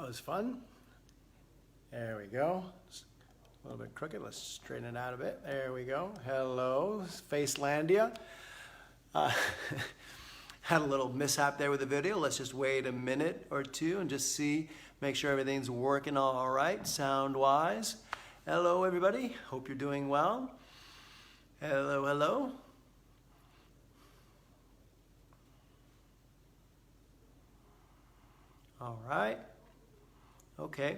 was fun. There we go. A little bit crooked. Let's straighten it out a bit. There we go. Hello, Facelandia. Had a little mishap there with the video. Let's just wait a minute or two and just see, make sure everything's working all right, sound-wise. Hello, everybody. Hope you're doing well. Hello, hello. All right. Okay.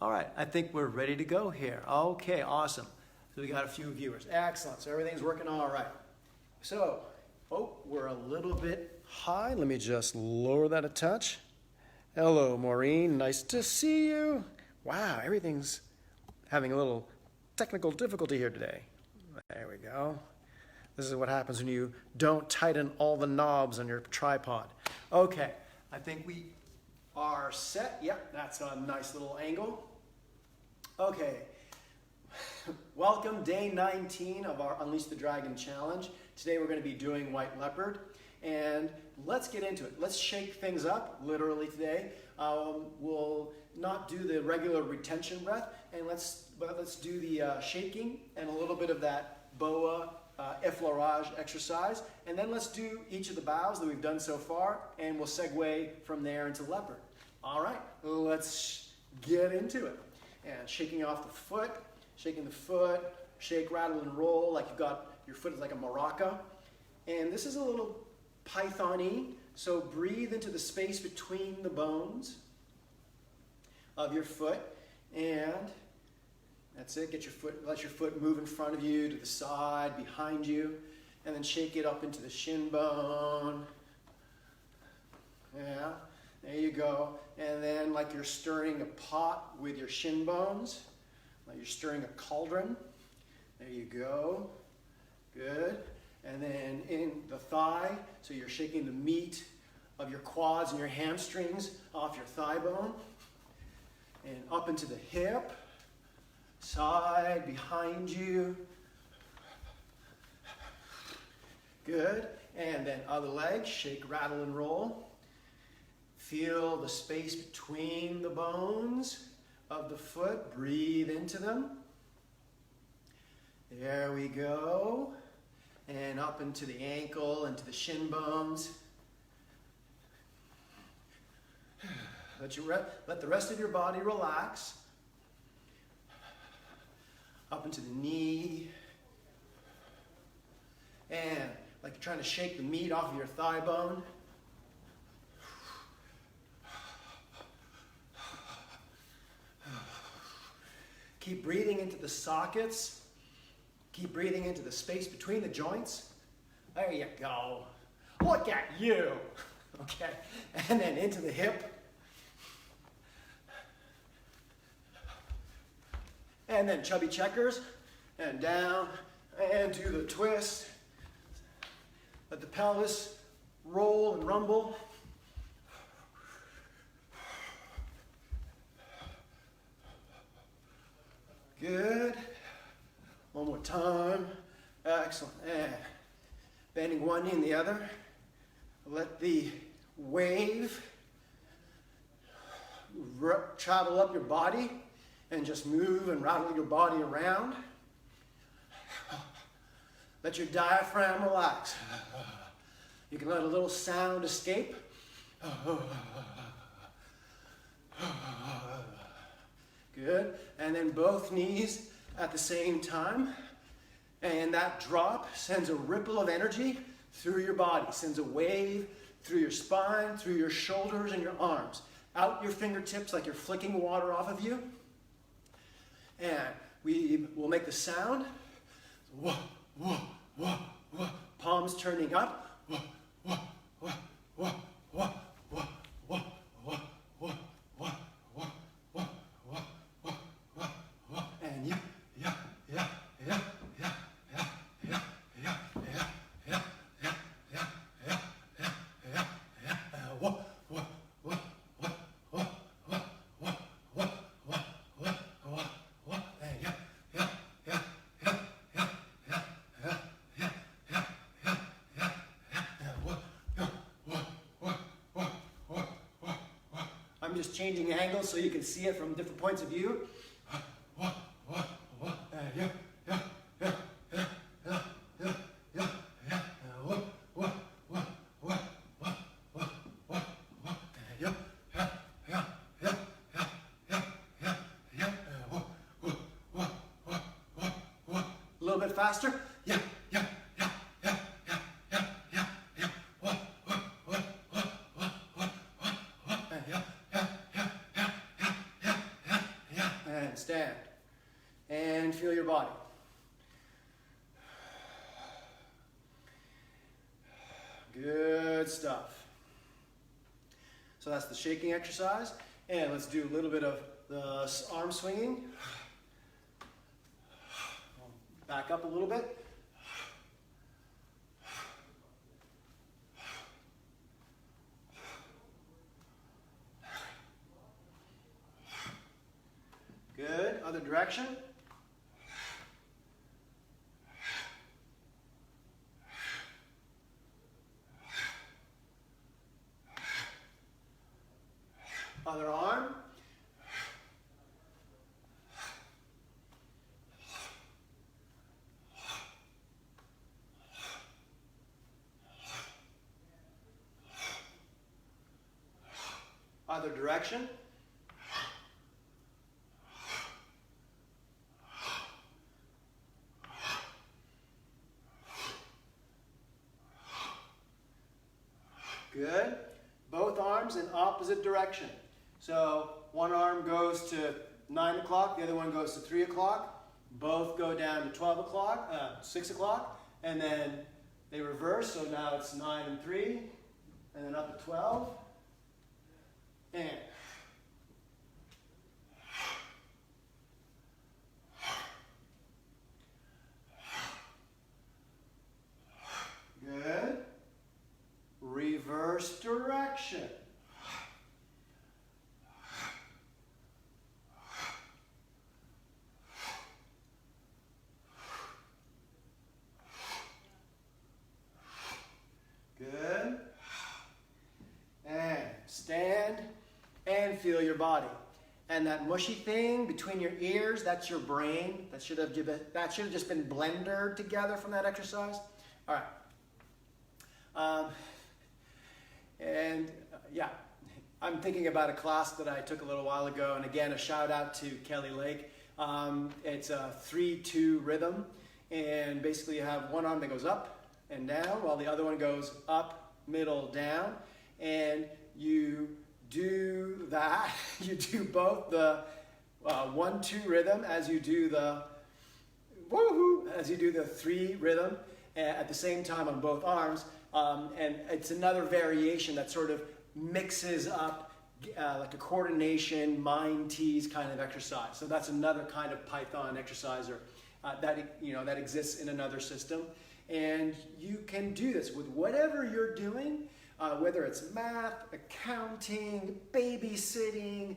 All right. I think we're ready to go here. Okay, awesome. So we got a few viewers. Excellent. So everything's working all right. So, we're a little bit high. Let me just lower that a touch. Hello, Maureen. Nice to see you. Wow, everything's having a little technical difficulty here today. There we go. This is what happens when you don't tighten all the knobs on your tripod. Okay, I think we are set. Yep, that's a nice little angle. Okay, welcome day 19 of our Unleash the Dragon challenge. Today we're going to be doing White Leopard, and let's get into it. Let's shake things up, literally today. We'll not do the regular retention breath, and let's do the shaking and a little bit of that boa effleurage exercise, and then let's do each of the bows that we've done so far, and we'll segue from there into leopard. All right, let's get into it. And shaking off the foot, shaking the foot, shake, rattle, and roll like you've got your foot is like a maraca. And this is a little python-y, so breathe into the space between the bones of your foot, and that's it. Get your foot, let your foot move in front of you, to the side, behind you, and then shake it up into the shin bone. Yeah, there you go. And then like you're stirring a pot with your shin bones, like you're stirring a cauldron. There you go. Good. And then in the thigh, so you're shaking the meat of your quads and your hamstrings off your thigh bone. And up into the hip, side, behind you. Good. And then other leg, shake, rattle, and roll. Feel the space between the bones of the foot. Breathe into them. There we go. And up into the ankle, into the shin bones. Let the rest of your body relax. Up into the knee. And like you're trying to shake the meat off of your thigh bone. Keep breathing into the sockets. Keep breathing into the space between the joints. There you go. Look at you. Okay. And then into the hip. And then chubby checkers. And down. And do the twist. Let the pelvis roll and rumble. Good. One more time. Excellent. And bending one knee and the other. Let the wave travel up your body and just move and rattle your body around. Let your diaphragm relax. You can let a little sound escape. Good. And then both knees at the same time. And that drop sends a ripple of energy through your body, sends a wave through your spine, through your shoulders and your arms, out your fingertips like you're flicking water off of you. And we will make the sound. Whoa, whoa, whoa, whoa. Palms turning up. Whoa, whoa, whoa, whoa, whoa, whoa, whoa, whoa, whoa, whoa, whoa, whoa, whoa, whoa, whoa. And yeah, yeah, yeah, yeah, yeah, yeah, yeah, yeah, yeah, yeah, yeah, yeah, yeah, yeah, yeah, yeah. Whoa, whoa, whoa, whoa, whoa, whoa, whoa, whoa, whoa, whoa, whoa, whoa. Yeah, yeah, yeah, yeah, yeah, yeah, yeah, yeah, yeah, yeah, yeah, yeah. Whoa, whoa, whoa, whoa, whoa, whoa. just changing angles so you can see it from different points of view. A little bit faster. Yeah, yeah, yeah, yeah, yeah, yeah, yeah, yeah. Whoa, whoa, whoa, whoa, whoa, whoa, whoa, whoa. Yeah, yeah, yeah, yeah, yeah, yeah, yeah, yeah. And stand. And feel your body. Good stuff. So that's the shaking exercise. And let's do a little bit of the arm swinging. Back up a little bit. Good. Other direction. Other arm. Other direction. Good. Both arms in opposite direction. So one arm goes to 9 o'clock, the other one goes to 3 o'clock. Both go down to 12 o'clock, 6 o'clock, and then they reverse. So now it's 9 and 3, and then up to 12. And good. Reverse direction. Good. And stand and feel your body. And that mushy thing between your ears, that's your brain. That should have just been blended together from that exercise. All right. Yeah, I'm thinking about a class that I took a little while ago, and again, a shout out to Kelly Lake. It's a 3-2 rhythm, and basically you have one arm that goes up and down, while the other one goes up, middle, down, and you do that. You do both the 1-2 rhythm as you do the woohoo, as you do the 3 rhythm at the same time on both arms. And it's another variation that sort of mixes up like a coordination, mind tease kind of exercise. So that's another kind of Python exercise that exists in another system. And you can do this with whatever you're doing, whether it's math, accounting, babysitting,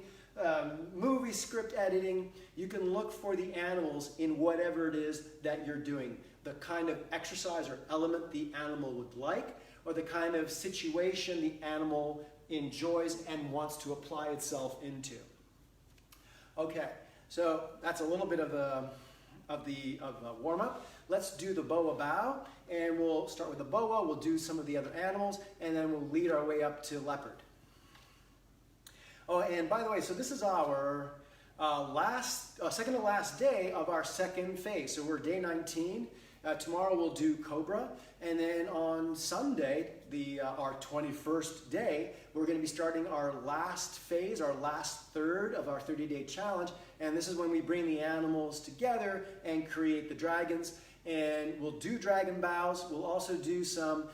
movie script editing. You can look for the animals in whatever it is that you're doing. The kind of exercise or element the animal would like, or the kind of situation the animal enjoys and wants to apply itself into. Okay, so that's a little bit of a warm-up. Let's do the boa bow, and we'll start with the boa, we'll do some of the other animals, and then we'll lead our way up to leopard. Oh, and by the way, so this is our second to last day of our second phase. So we're day 19. Tomorrow we'll do cobra, and then on Sunday, our 21st day, we're going to be starting our last phase, our last third of our 30-day challenge, and this is when we bring the animals together and create the dragons, and we'll do dragon bows. We'll also do some,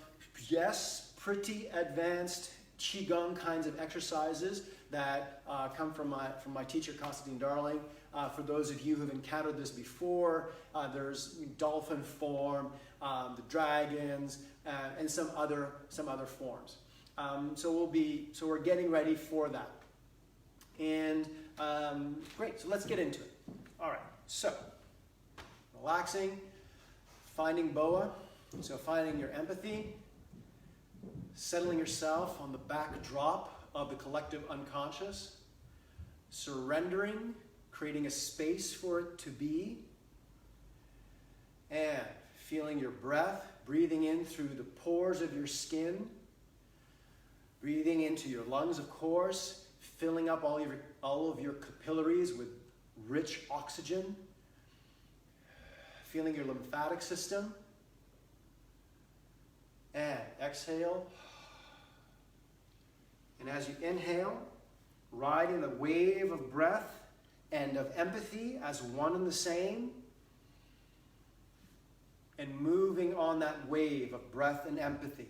pretty advanced Qigong kinds of exercises that come from my teacher, Constantine Darling. For those of you who've encountered this before, there's dolphin form, the dragons, and some other forms. So we're getting ready for that. And great, so let's get into it. All right, so relaxing, finding boa, so finding your empathy, settling yourself on the backdrop of the collective unconscious. surrendering, creating a space for it to be, and feeling your breath, breathing in through the pores of your skin, breathing into your lungs, of course, filling up all of your capillaries with rich oxygen, feeling your lymphatic system, and exhale. And as you inhale, riding the wave of breath and of empathy as one and the same, and moving on that wave of breath and empathy.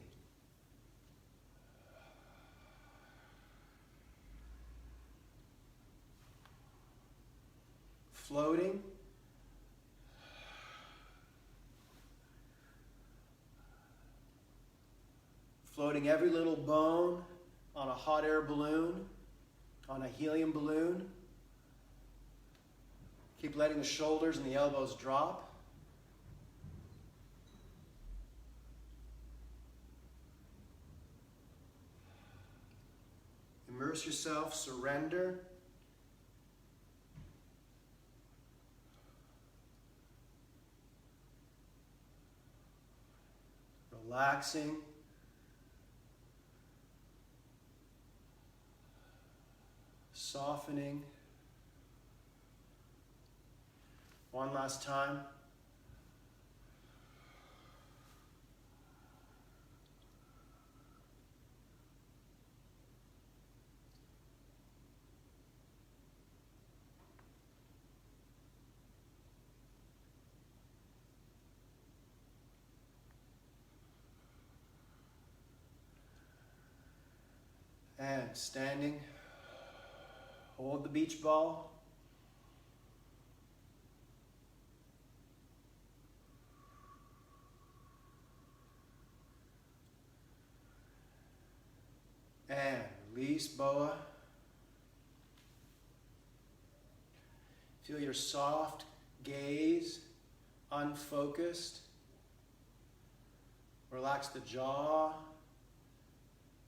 Floating. Floating every little bone on a hot air balloon, on a helium balloon. Keep letting the shoulders and the elbows drop. Immerse yourself, surrender. Relaxing. Softening. One last time. And standing, hold the beach ball. And release, boa. Feel your soft gaze, unfocused. Relax the jaw.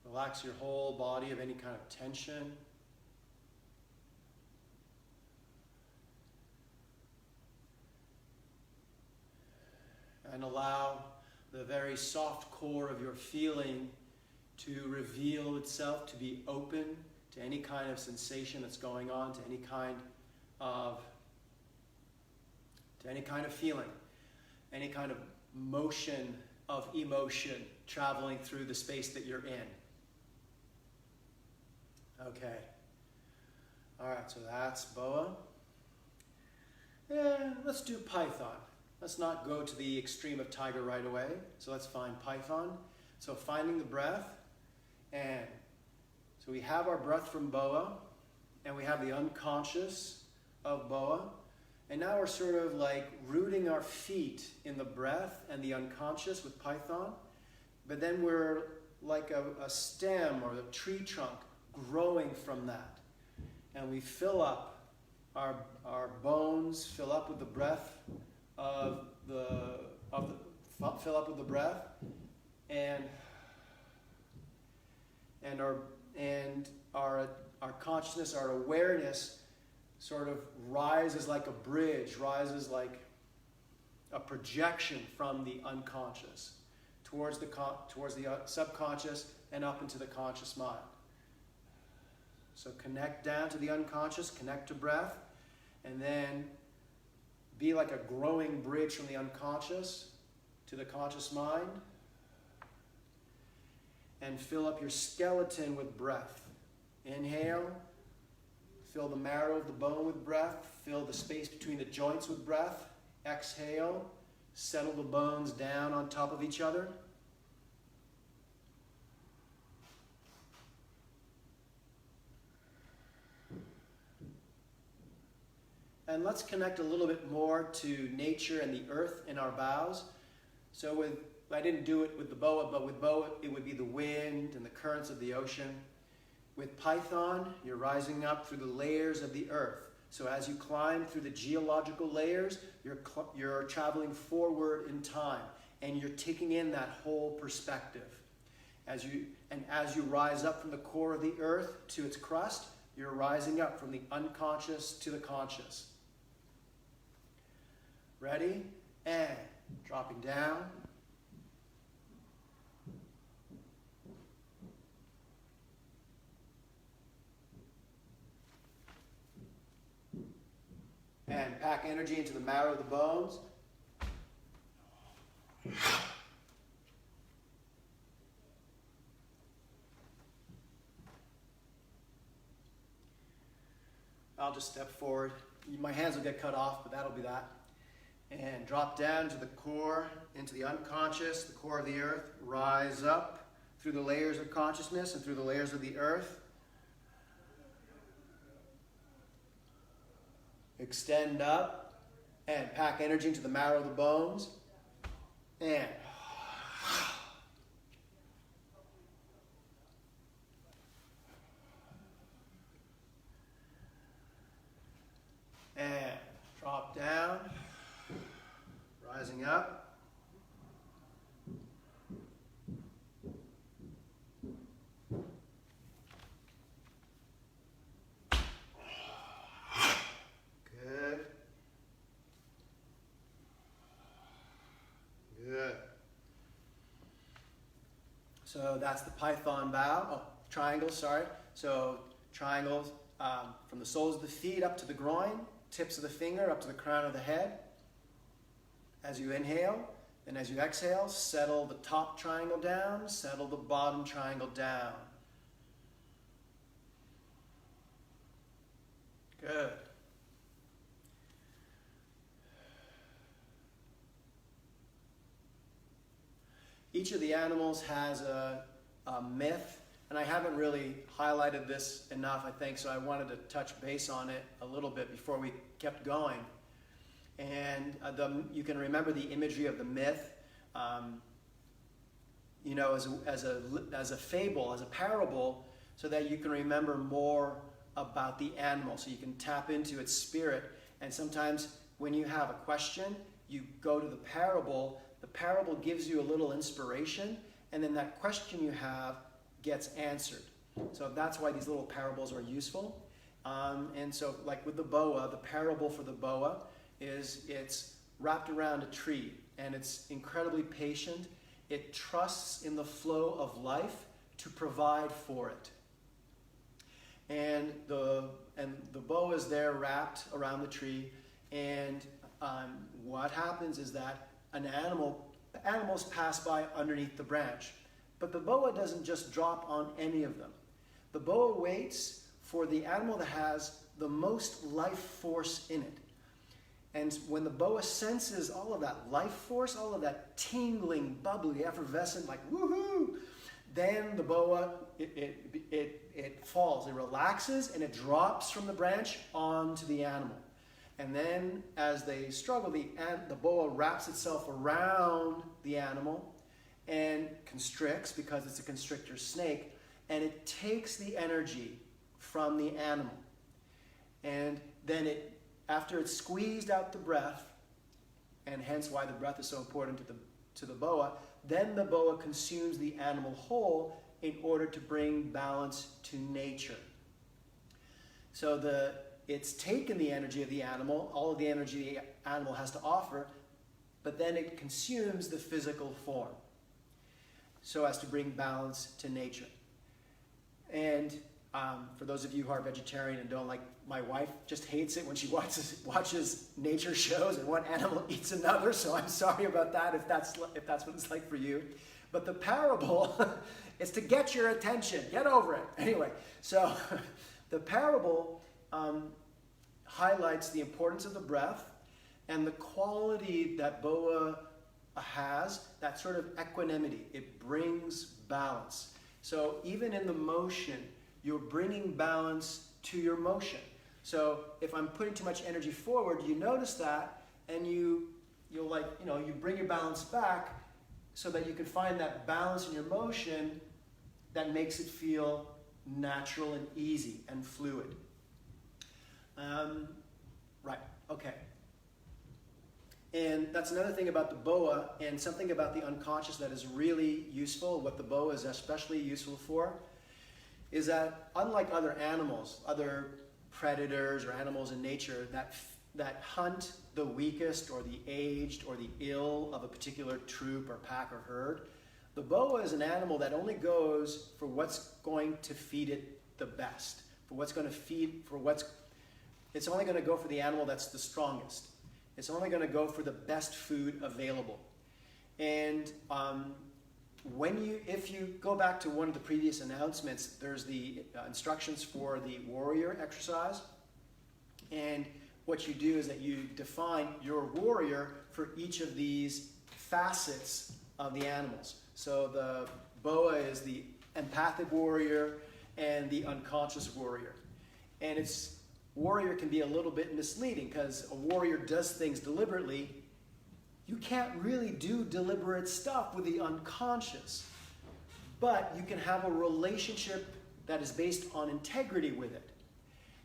Relax your whole body of any kind of tension. And allow the very soft core of your feeling to reveal itself, to be open to any kind of sensation that's going on, to any kind of feeling, any kind of motion of emotion traveling through the space that you're in. Okay. All right, so that's boa. Let's do python. Let's not go to the extreme of tiger right away. So let's find python. So finding the breath. And so we have our breath from boa, and we have the unconscious of boa. And now we're sort of like rooting our feet in the breath and the unconscious with python. But then we're like a stem or a tree trunk growing from that. And we fill up our bones, fill up with the breath fill up with the breath, and our consciousness, our awareness sort of rises like a bridge, rises like a projection from the unconscious towards the subconscious and up into the conscious mind. So connect down to the unconscious, connect to breath, and then be like a growing bridge from the unconscious to the conscious mind. And fill up your skeleton with breath. Inhale, fill the marrow of the bone with breath, fill the space between the joints with breath. Exhale, settle the bones down on top of each other. And let's connect a little bit more to nature and the earth in our bows. So I didn't do it with the boa, but with boa it would be the wind and the currents of the ocean. With python, you're rising up through the layers of the earth. So as you climb through the geological layers, you're traveling forward in time, and you're taking in that whole perspective. As you rise up from the core of the earth to its crust, You're rising up from the unconscious to the conscious. Ready? And dropping down. And pack energy into the marrow of the bones. I'll just step forward. My hands will get cut off, but that'll be that. And drop down to the core, into the unconscious, the core of the earth. Rise up through the layers of consciousness and through the layers of the earth. Extend up and pack energy into the marrow of the bones. And drop down, rising up. Good. Good. So that's the python bow. Oh, triangles, sorry. So triangles from the soles of the feet up to the groin, tips of the finger up to the crown of the head. As you inhale, and as you exhale, settle the top triangle down, settle the bottom triangle down. Good. Each of the animals has a myth, and I haven't really highlighted this enough, I think, so I wanted to touch base on it a little bit before we kept going. And you can remember the imagery of the myth, you know, as a fable, as a parable, so that you can remember more about the animal, so you can tap into its spirit. And sometimes when you have a question, you go to the parable gives you a little inspiration, and then that question you have gets answered. So that's why these little parables are useful. And so like with the boa, the parable for the boa is it's wrapped around a tree, and it's incredibly patient. It trusts in the flow of life to provide for it. And the boa is there wrapped around the tree, and what happens is that animals pass by underneath the branch. But the boa doesn't just drop on any of them. The boa waits for the animal that has the most life force in it. And when the boa senses all of that life force, all of that tingling, bubbly, effervescent, like woohoo, then the boa, it falls, it relaxes, and it drops from the branch onto the animal. And then as they struggle, the boa wraps itself around the animal and constricts, because it's a constrictor snake, and it takes the energy from the animal. And then after it's squeezed out the breath, and hence why the breath is so important to the boa, then the boa consumes the animal whole in order to bring balance to nature. So it's taken the energy of the animal, all of the energy the animal has to offer, but then it consumes the physical form so as to bring balance to nature. And for those of you who are vegetarian and don't like, my wife just hates it when she watches nature shows and one animal eats another, so I'm sorry about that if that's what it's like for you. But the parable is to get your attention. Get over it. Anyway, so the parable highlights the importance of the breath and the quality that boa has, that sort of equanimity. It brings balance. So even in the motion, you're bringing balance to your motion. So if I'm putting too much energy forward, you notice that, and you bring your balance back so that you can find that balance in your motion that makes it feel natural and easy and fluid. Right, okay. And that's another thing about the boa, and something about the unconscious that is really useful, what the boa is especially useful for, is that unlike other animals, other predators or animals in nature that hunt the weakest or the aged or the ill of a particular troop or pack or herd, the boa is an animal that only goes for what's going to feed it the best, for what's going to feed, it's only going to go for the animal that's the strongest. It's only going to go for the best food available. And if you go back to one of the previous announcements, there's the instructions for the warrior exercise. And what you do is that you define your warrior for each of these facets of the animals. So the boa is the empathic warrior and the unconscious warrior. And warrior can be a little bit misleading because a warrior does things deliberately. You can't really do deliberate stuff with the unconscious, but you can have a relationship that is based on integrity with it.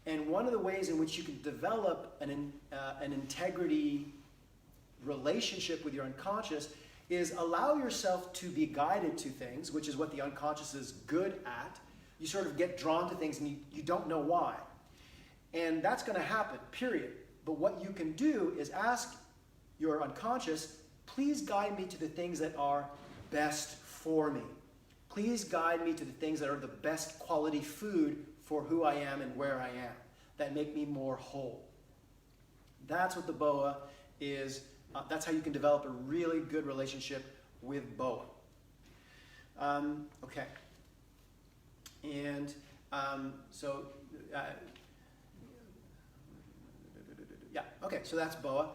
And one of the ways in which you can develop an integrity relationship with your unconscious is allow yourself to be guided to things, which is what the unconscious is good at. You sort of get drawn to things and you don't know why. And that's going to happen, period. But what you can do is ask your unconscious, please guide me to the things that are best for me. Please guide me to the things that are the best quality food for who I am and where I am, that make me more whole. That's what the boa is. That's how you can develop a really good relationship with boa. Okay. And okay, so that's boa.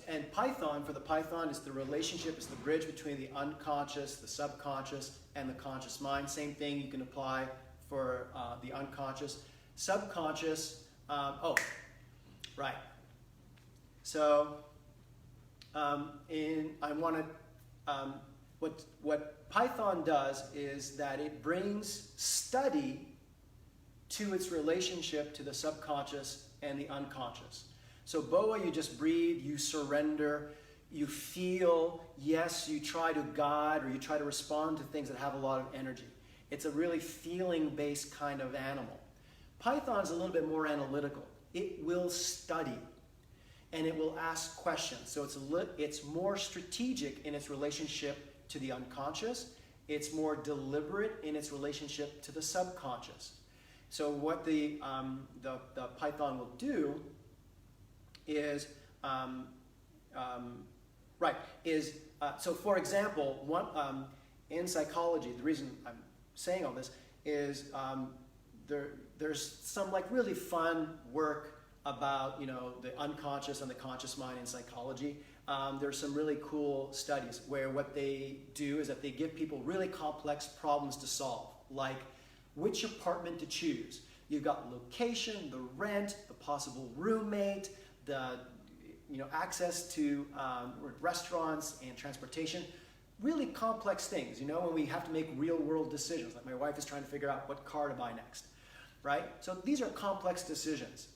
And python, for the python, is the relationship, is the bridge between the unconscious, the subconscious, and the conscious mind. Same thing you can apply for the unconscious. Subconscious, right. So, what Python does is that it brings study to its relationship to the subconscious and the unconscious. So boa, you just breathe, you surrender, you feel, yes, you try to guide or you try to respond to things that have a lot of energy. It's a really feeling-based kind of animal. Python's a little bit more analytical. It will study and it will ask questions. So it's more strategic in its relationship to the unconscious. It's more deliberate in its relationship to the subconscious. So what the Python will do is, so for example, in psychology, the reason I'm saying all this is there's some like really fun work about the unconscious and the conscious mind in psychology. There's some really cool studies where what they do is that they give people really complex problems to solve, like which apartment to choose. You've got location, the rent, the possible roommate, the access to restaurants and transportation. Really complex things, when we have to make real world decisions, like my wife is trying to figure out what car to buy next, right? So these are complex decisions.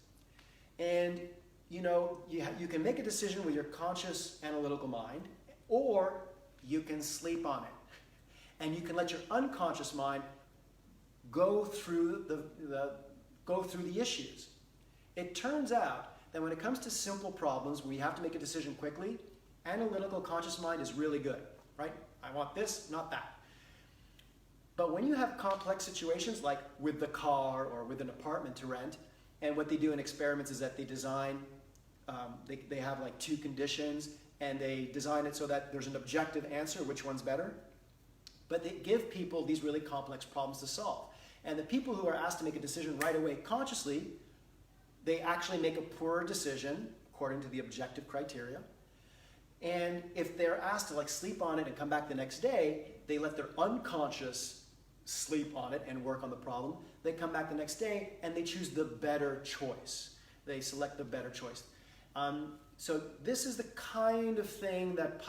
And you can make a decision with your conscious analytical mind, or you can sleep on it. And you can let your unconscious mind go through the issues. It turns out that when it comes to simple problems where you have to make a decision quickly, analytical conscious mind is really good, right? I want this, not that. But when you have complex situations like with the car or with an apartment to rent, and what they do in experiments is that they design, they have like two conditions, and they design it so that there's an objective answer, which one's better. But they give people these really complex problems to solve. And the people who are asked to make a decision right away consciously, they actually make a poorer decision according to the objective criteria. And if they're asked to like sleep on it and come back the next day, they let their unconscious sleep on it and work on the problem. They come back the next day and they choose the better choice. They select the better choice. So this is the kind of thing that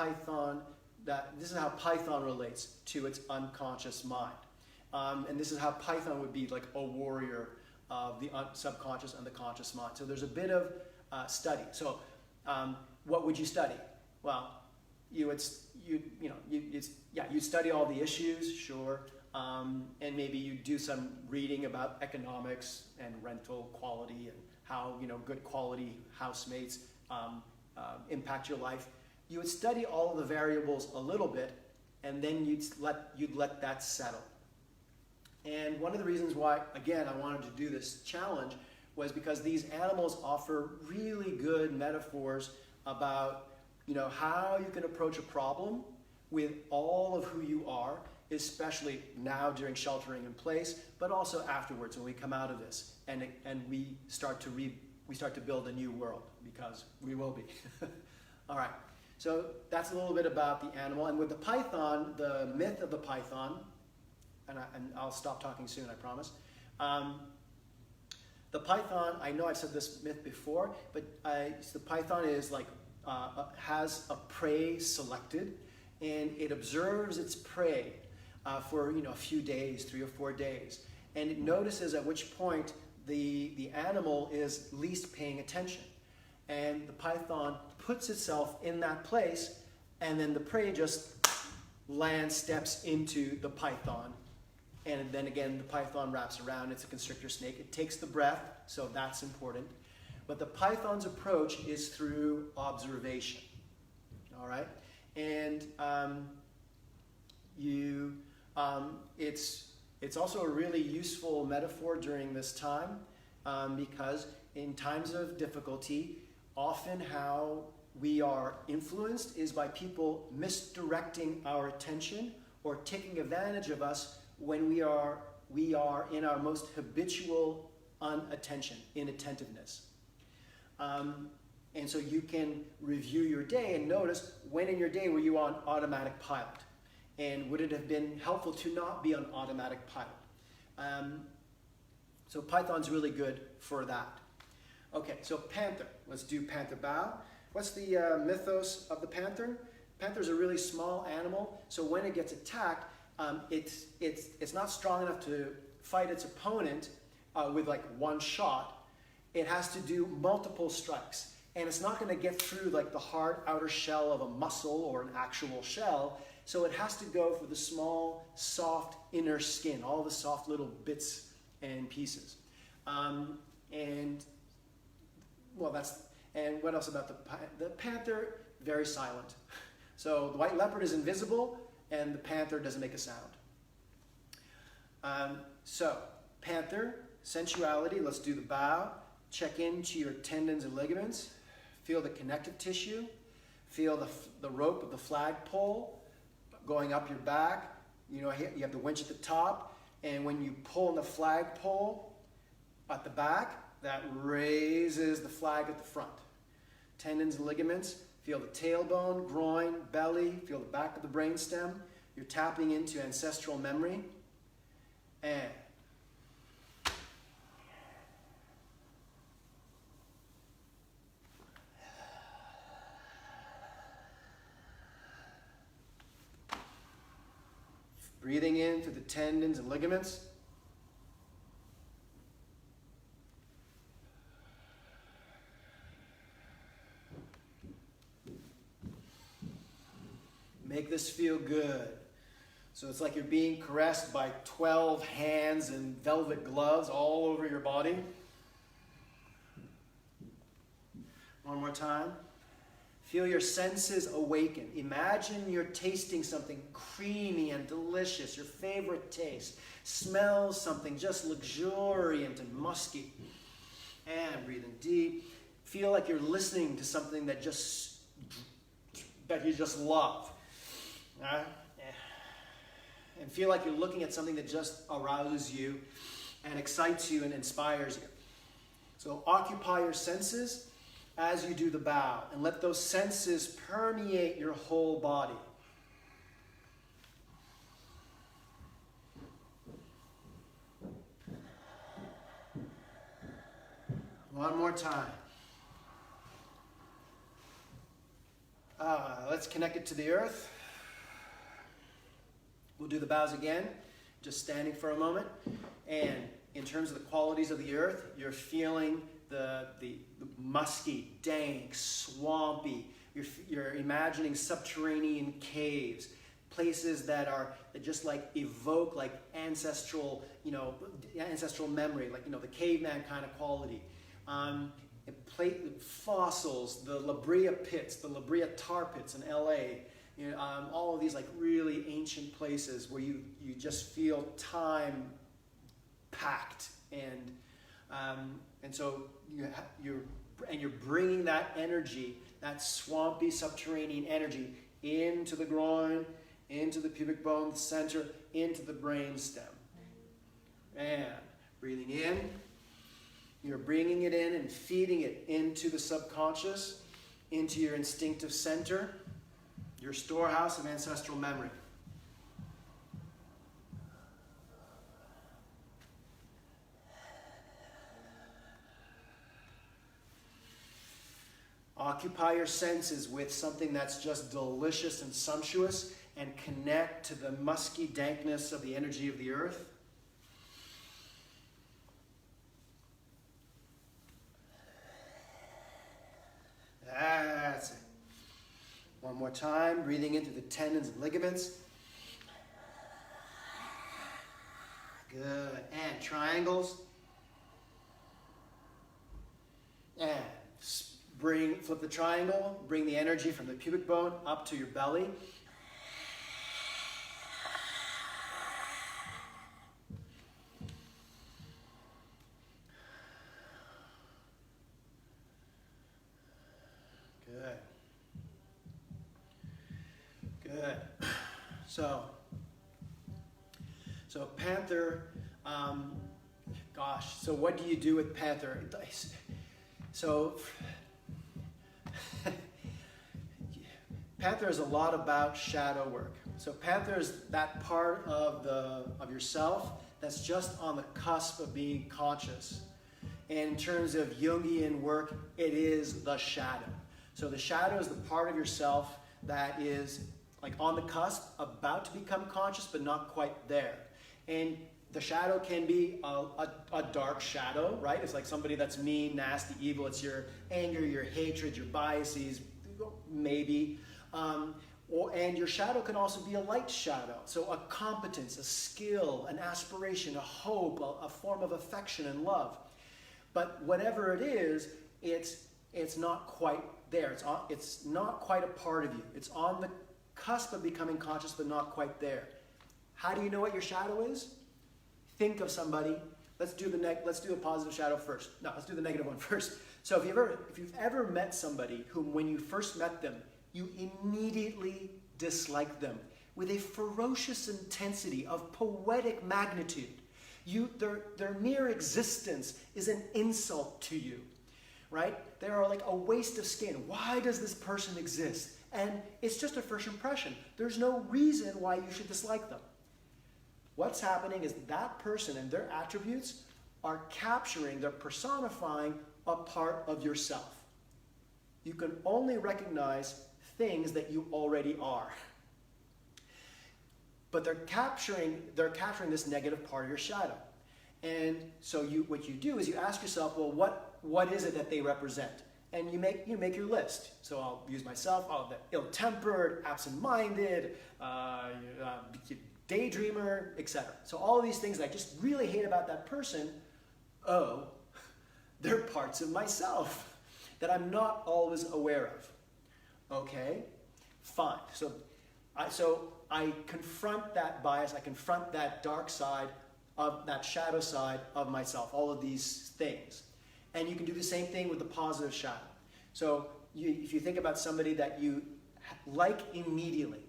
this is how Python relates to its unconscious mind. And this is how Python would be like a warrior of the subconscious and the conscious mind. So there's a bit of study. So what would you study? Well, you'd study all the issues, sure. and maybe you do some reading about economics and rental quality and how good quality housemates impact your life. You would study all of the variables a little bit, and then you'd let that settle. And one of the reasons why, again, I wanted to do this challenge was because these animals offer really good metaphors about how you can approach a problem with all of who you are, especially now during sheltering in place, but also afterwards when we come out of this and we start to build a new world, because we will be. All right, so that's a little bit about the animal. And with the python, the myth of the python, and I'll stop talking soon, I promise. The python, I know I've said this myth before, but the python is like has a prey selected, and it observes its prey for a few days, 3 or 4 days, and it notices at which point the animal is least paying attention, and the python puts itself in that place, and then the prey just steps into the python, and then again the python wraps around. It's a constrictor snake. It takes the breath, so that's important. But the python's approach is through observation. All right, and it's also a really useful metaphor during this time, because in times of difficulty, often how we are influenced is by people misdirecting our attention or taking advantage of us when we are in our most habitual inattentiveness. And so you can review your day and notice when in your day were you on automatic pilot, and would it have been helpful to not be on automatic pilot? So Python's really good for that. Okay, so panther. Let's do panther bow. What's the mythos of the panther? Panther's a really small animal, so when it gets attacked, it's not strong enough to fight its opponent with like one shot. It has to do multiple strikes, and it's not going to get through like the hard outer shell of a mussel or an actual shell, so it has to go for the small, soft inner skin, all the soft little bits and pieces. And what else about the panther? Very silent. So the white leopard is invisible, and the panther doesn't make a sound. So panther, sensuality. Let's do the bow. Check into your tendons and ligaments. Feel the connective tissue. Feel the rope of the flagpole going up your back. You have the winch at the top, and when you pull on the flagpole at the back, that raises the flag at the front. Tendons and ligaments. Feel the tailbone, groin, belly. Feel the back of the brainstem. You're tapping into ancestral memory. And breathing in through the tendons and ligaments. Make this feel good. So it's like you're being caressed by 12 hands in velvet gloves all over your body. One more time. Feel your senses awaken. Imagine you're tasting something creamy and delicious, your favorite taste. Smell something just luxuriant and musky. And breathe in deep. Feel like you're listening to something that you just love. And feel like you're looking at something that just arouses you and excites you and inspires you. So occupy your senses as you do the bow, and let those senses permeate your whole body. One more time. Let's connect it to the earth. We'll do the bows again, just standing for a moment. And in terms of the qualities of the earth, you're feeling the musky, dank, swampy. You're imagining subterranean caves, places that just like evoke like ancestral, ancestral memory, like, the caveman kind of quality. Fossils, the La Brea pits, the La Brea tar pits in LA, all of these like really ancient places where you just feel time packed, and so you're bringing that energy, that swampy subterranean energy, into the groin, into the pubic bone, the center, into the brain stem. And breathing in, you're bringing it in and feeding it into the subconscious, into your instinctive center, your storehouse of ancestral memory. Occupy your senses with something that's just delicious and sumptuous, and connect to the musky dankness of the energy of the earth. That's it. One more time, breathing into the tendons and ligaments. Good. And triangles. And flip the triangle, bring the energy from the pubic bone up to your belly. Good. So Panther, so what do you do with Panther? So Panther is a lot about shadow work. So Panther is that part of yourself that's just on the cusp of being conscious. And in terms of Jungian work, it is the shadow. So the shadow is the part of yourself that is like on the cusp, about to become conscious, but not quite there. And the shadow can be a dark shadow, right? It's like somebody that's mean, nasty, evil. It's your anger, your hatred, your biases, maybe. And your shadow can also be a light shadow. So a competence, a skill, an aspiration, a hope, a form of affection and love. But whatever it is, it's not quite there. It's not quite a part of you. It's on the cusp of becoming conscious, but not quite there. How do you know what your shadow is? Think of somebody. Let's do a positive shadow first. No, let's do the negative one first. So if you've ever met somebody whom, when you first met them, you immediately dislike them with a ferocious intensity of poetic magnitude. Their mere existence is an insult to you, right? They are like a waste of skin. Why does this person exist? And it's just a first impression. There's no reason why you should dislike them. What's happening is that person and their attributes are capturing, they're personifying a part of yourself. You can only recognize things that you already are. But they're capturing this negative part of your shadow. And so what you do is you ask yourself, well, what is it that they represent? And you make your list. So I'll use myself, the ill-tempered, absent-minded, daydreamer, etc. So all of these things that I just really hate about that person, they're parts of myself that I'm not always aware of. Okay, fine. So I confront that bias, I confront that dark side, of that shadow side of myself, all of these things. And you can do the same thing with the positive shadow. So if you think about somebody that you like immediately,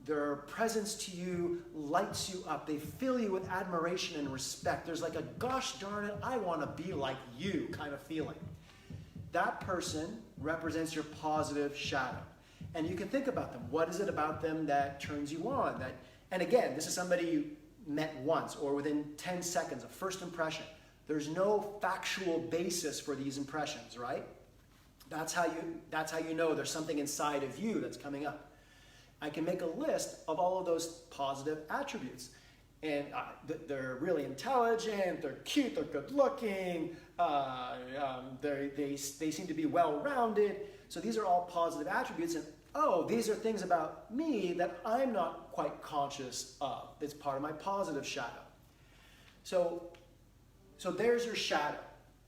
their presence to you lights you up. They fill you with admiration and respect. There's like a gosh darn it, I want to be like you kind of feeling. That person represents your positive shadow. And you can think about them. What is it about them that turns you on? And again, this is somebody you met once or within 10 seconds, a first impression. There's no factual basis for these impressions, right? That's how you know there's something inside of you that's coming up. I can make a list of all of those positive attributes. And they're really intelligent, they're cute, they're good looking, they seem to be well-rounded. So these are all positive attributes. And oh, these are things about me that I'm not quite conscious of. It's part of my positive shadow. So there's your shadow.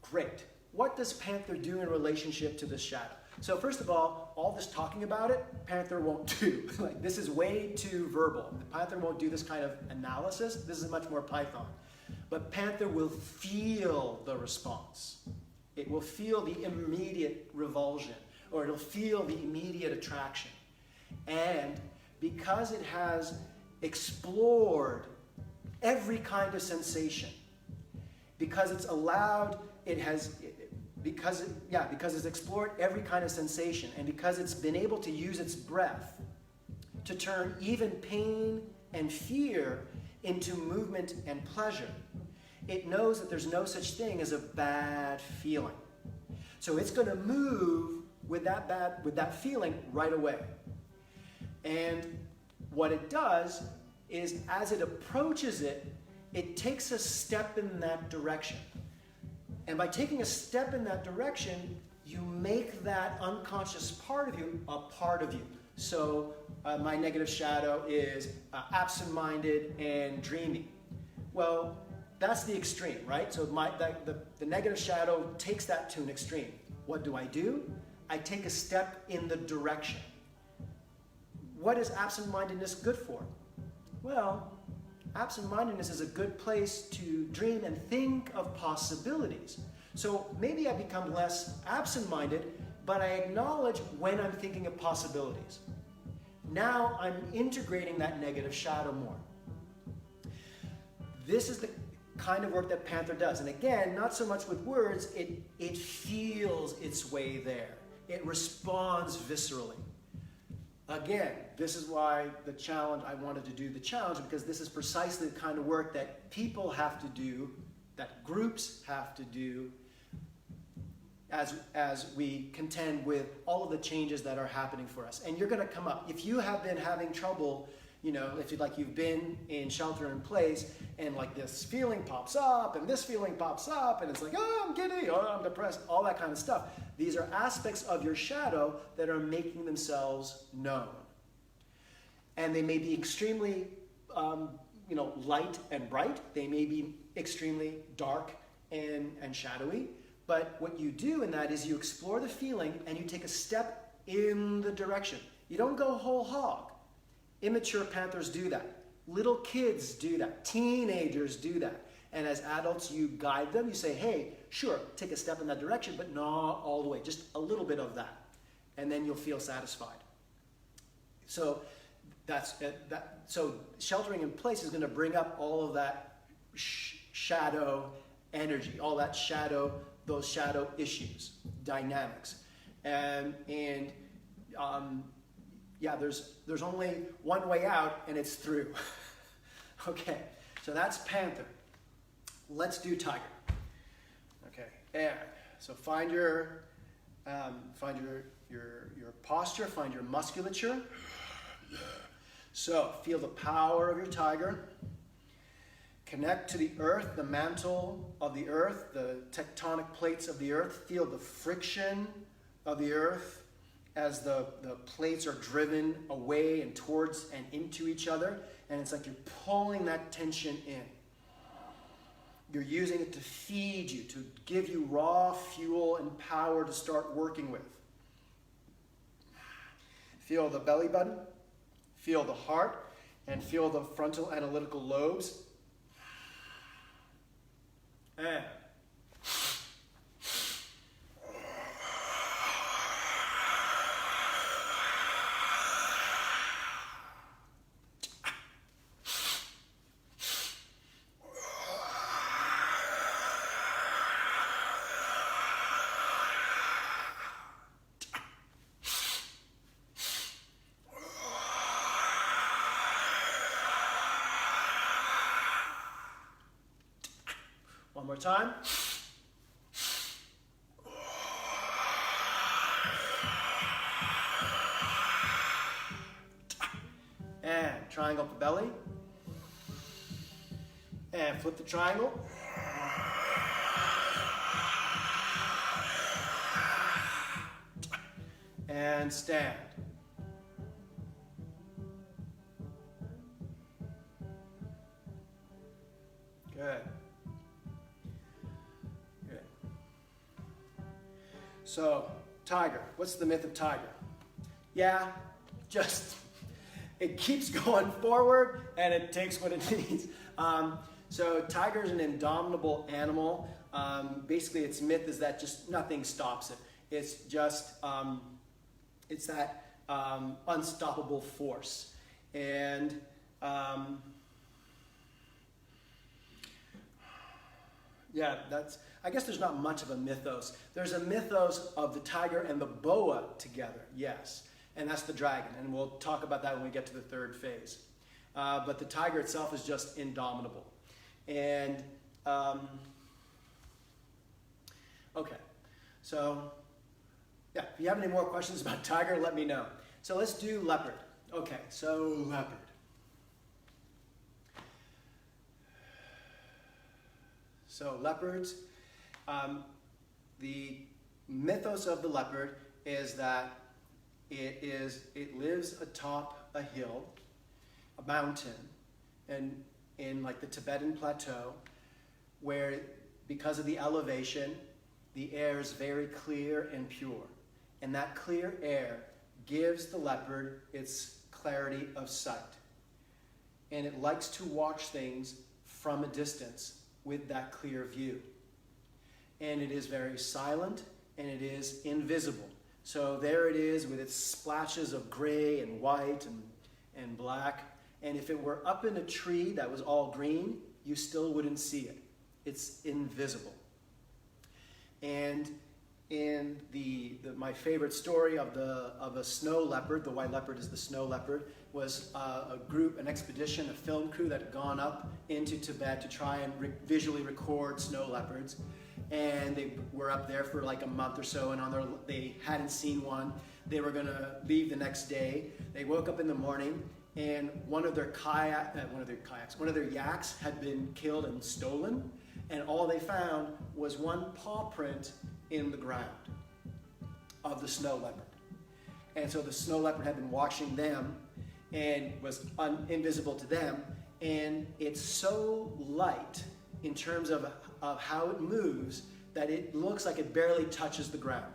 Great. What does Panther do in relationship to this shadow? So first of all this talking about it, Panther won't do. Like, this is way too verbal. Panther won't do this kind of analysis. This is much more Python. But Panther will feel the response. It will feel the immediate revulsion, or it'll feel the immediate attraction. And because it has explored every kind of sensation, because it's allowed, because it's explored every kind of sensation, and because it's been able to use its breath to turn even pain and fear into movement and pleasure, it knows that there's no such thing as a bad feeling. So it's going to move with that feeling right away. And what it does is, as it approaches it, it takes a step in that direction. And by taking a step in that direction, you make that unconscious part of you a part of you. So my negative shadow is absent-minded and dreamy. Well, that's the extreme, right? So the negative shadow takes that to an extreme. What do? I take a step in the direction. What is absent-mindedness good for? Well, absent-mindedness is a good place to dream and think of possibilities. So maybe I become less absent-minded, but I acknowledge when I'm thinking of possibilities. Now I'm integrating that negative shadow more. This is the kind of work that Panther does. And again, not so much with words, it feels its way there. It responds viscerally. Again, this is why the challenge, I wanted to do the challenge, because this is precisely the kind of work that people have to do, that groups have to do, as we contend with all of the changes that are happening for us. And you're going to come up. If you have been having trouble, if you've been in shelter in place, and like this feeling pops up, and this feeling pops up, and it's like, oh, I'm giddy, oh, I'm depressed, all that kind of stuff. These are aspects of your shadow that are making themselves known. And they may be extremely, light and bright. They may be extremely dark and shadowy. But what you do in that is you explore the feeling and you take a step in the direction. You don't go whole hog. Immature Panthers do that. Little kids do that. Teenagers do that. And as adults, you guide them. You say, hey, sure, take a step in that direction, but not all the way. Just a little bit of that. And then you'll feel satisfied. So so sheltering in place is going to bring up all of that shadow energy, all that shadow, those shadow issues, dynamics. There's only one way out, and it's through. Okay, so that's Panther. Let's do Tiger. Okay, and so find your posture, find your musculature. So feel the power of your Tiger. Connect to the earth, the mantle of the earth, the tectonic plates of the earth. Feel the friction of the earth as the plates are driven away and towards and into each other. And it's like you're pulling that tension in. You're using it to feed you, to give you raw fuel and power to start working with. Feel the belly button, feel the heart, and feel the frontal analytical lobes. And one more time. And triangle up the belly. And flip the triangle. And stand. So, tiger. What's the myth of tiger? Yeah, just it keeps going forward and it takes what it needs. So tiger is an indomitable animal. Basically, its myth is that just nothing stops it. It's just it's that unstoppable force. And yeah, I guess there's not much of a mythos. There's a mythos of the tiger and the boa together, yes. And that's the dragon. And we'll talk about that when we get to the third phase. But the tiger itself is just indomitable. And, okay. So, yeah, if you have any more questions about tiger, let me know. So let's do leopard. Okay, so leopard. So leopards, the mythos of the leopard is that it lives atop a hill, a mountain, and in like the Tibetan plateau, where because of the elevation, the air is very clear and pure. And that clear air gives the leopard its clarity of sight. And it likes to watch things from a distance with that clear view. And it is very silent and it is invisible. So there it is with its splashes of gray and white and black. And if it were up in a tree that was all green, you still wouldn't see it. It's invisible. And in my favorite story of a snow leopard, the white leopard is the snow leopard, was an expedition, a film crew that had gone up into Tibet to try and visually record snow leopards. And they were up there for like a month or so, and they hadn't seen one. They were gonna leave the next day. They woke up in the morning, and one of their yaks had been killed and stolen, and all they found was one paw print in the ground of the snow leopard. And so the snow leopard had been watching them and was invisible to them, and it's so light in terms of how it moves that it looks like it barely touches the ground.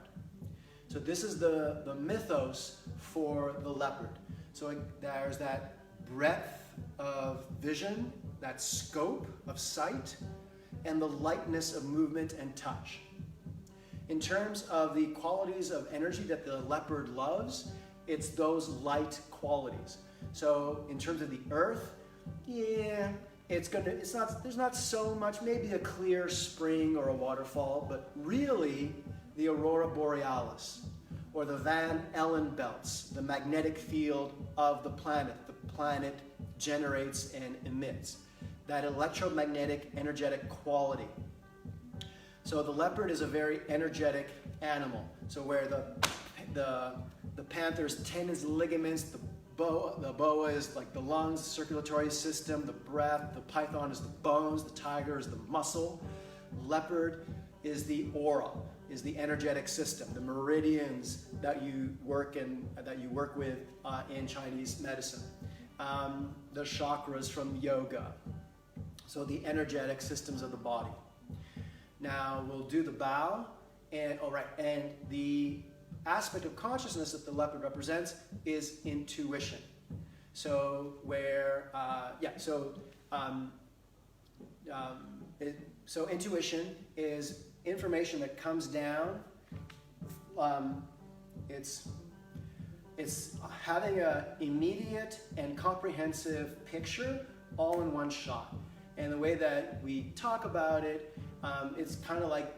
So this is the mythos for the leopard. So there's that breadth of vision, that scope of sight, and the lightness of movement and touch. In terms of the qualities of energy that the leopard loves, it's those light qualities. So in terms of the earth, yeah, there's not so much, maybe a clear spring or a waterfall, but really the aurora borealis or the Van Allen belts, the magnetic field of the planet generates and emits, that electromagnetic energetic quality. So the leopard is a very energetic animal. So where the panther's tendons, ligaments, the boa is like the lungs, the circulatory system, the breath, the python is the bones, the tiger is the muscle, leopard is the aura, is the energetic system, the meridians that you work with in Chinese medicine, the chakras from yoga, so the energetic systems of the body. Now we'll do the bow, and the aspect of consciousness that the leopard represents is intuition. So so intuition is information that comes down. It's having an immediate and comprehensive picture all in one shot. And the way that we talk about it, it's kind of like,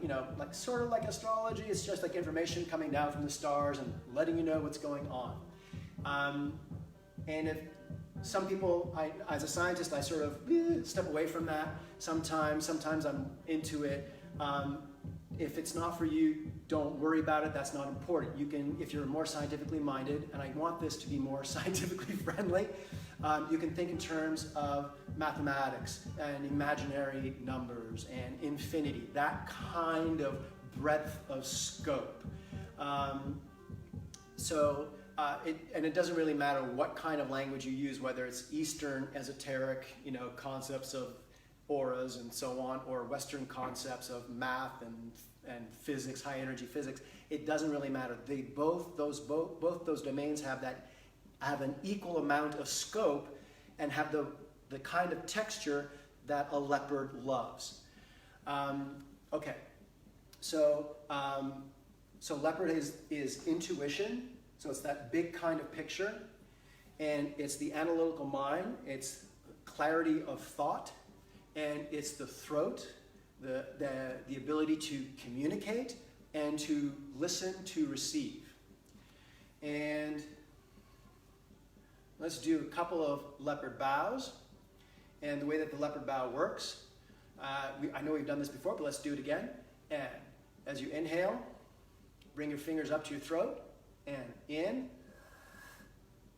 sort of like astrology. It's just like information coming down from the stars and letting you know what's going on. And if some people, as a scientist, I sort of step away from that. Sometimes I'm into it. If it's not for you, don't worry about it. That's not important. You can, if you're more scientifically minded, and I want this to be more scientifically friendly, you can think in terms of mathematics and imaginary numbers and infinity, that kind of breadth of scope. And it doesn't really matter what kind of language you use, whether it's Eastern esoteric, concepts of auras and so on, or Western concepts of math and physics, high energy physics. It doesn't really matter. Both those domains have an equal amount of scope and have the kind of texture that a leopard loves. Okay, so leopard is intuition. So it's that big kind of picture, and it's the analytical mind. It's clarity of thought, and it's the throat, the ability to communicate and to listen to receive. And let's do a couple of leopard bows. And the way that the leopard bow works, I know we've done this before, but let's do it again. And as you inhale, bring your fingers up to your throat, and in,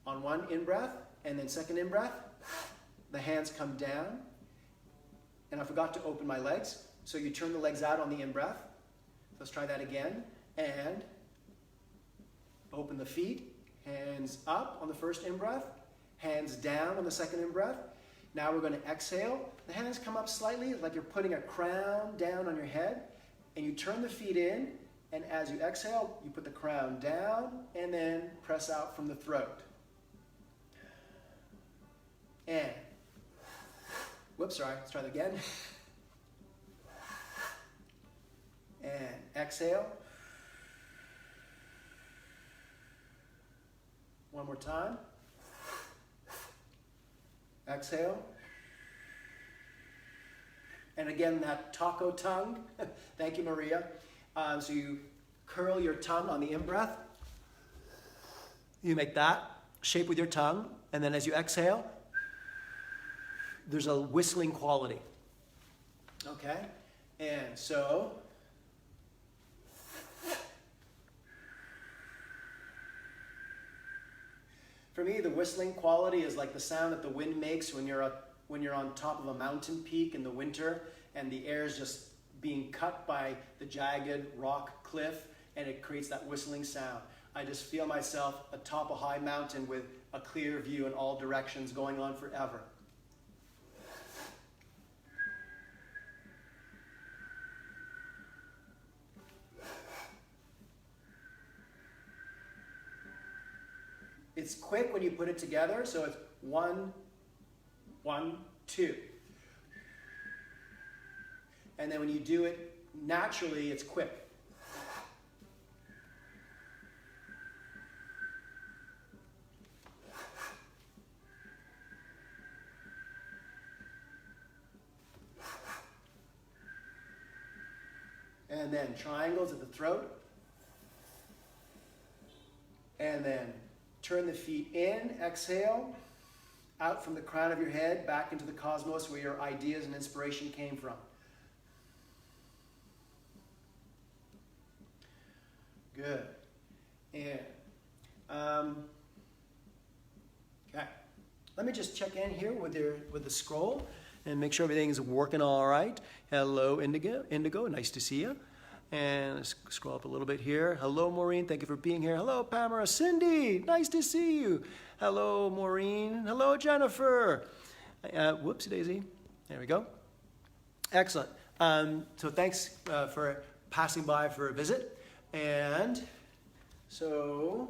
on one in-breath, and then second in-breath, the hands come down. And I forgot to open my legs, so you turn the legs out on the in-breath. Let's try that again, and open the feet, hands up on the first in-breath, hands down on the second in-breath. Now we're going to exhale. The hands come up slightly, like you're putting a crown down on your head, and you turn the feet in, and as you exhale, you put the crown down, and then press out from the throat. And, whoops, sorry, let's try that again. And exhale. One more time. Exhale. And again, that taco tongue. Thank you, Maria. So you curl your tongue on the in-breath. You make that shape with your tongue. And then as you exhale, there's a whistling quality. Okay? And so, for me, the whistling quality is like the sound that the wind makes when you're on top of a mountain peak in the winter and the air is just being cut by the jagged rock cliff, and it creates that whistling sound. I just feel myself atop a high mountain with a clear view in all directions going on forever. It's quick when you put it together, so it's 1, 1, 2. And then when you do it naturally, it's quick. And then triangles at the throat. And then turn the feet in, exhale, out from the crown of your head, back into the cosmos where your ideas and inspiration came from. Good. And, okay. Let me just check in here with the scroll and make sure everything's working all right. Hello, Indigo, nice to see you. And let's scroll up a little bit here. Hello, Maureen. Thank you for being here. Hello, Pamela. Cindy, nice to see you. Hello, Maureen. Hello, Jennifer. Whoopsie daisy. There we go. Excellent. So thanks for passing by for a visit. And so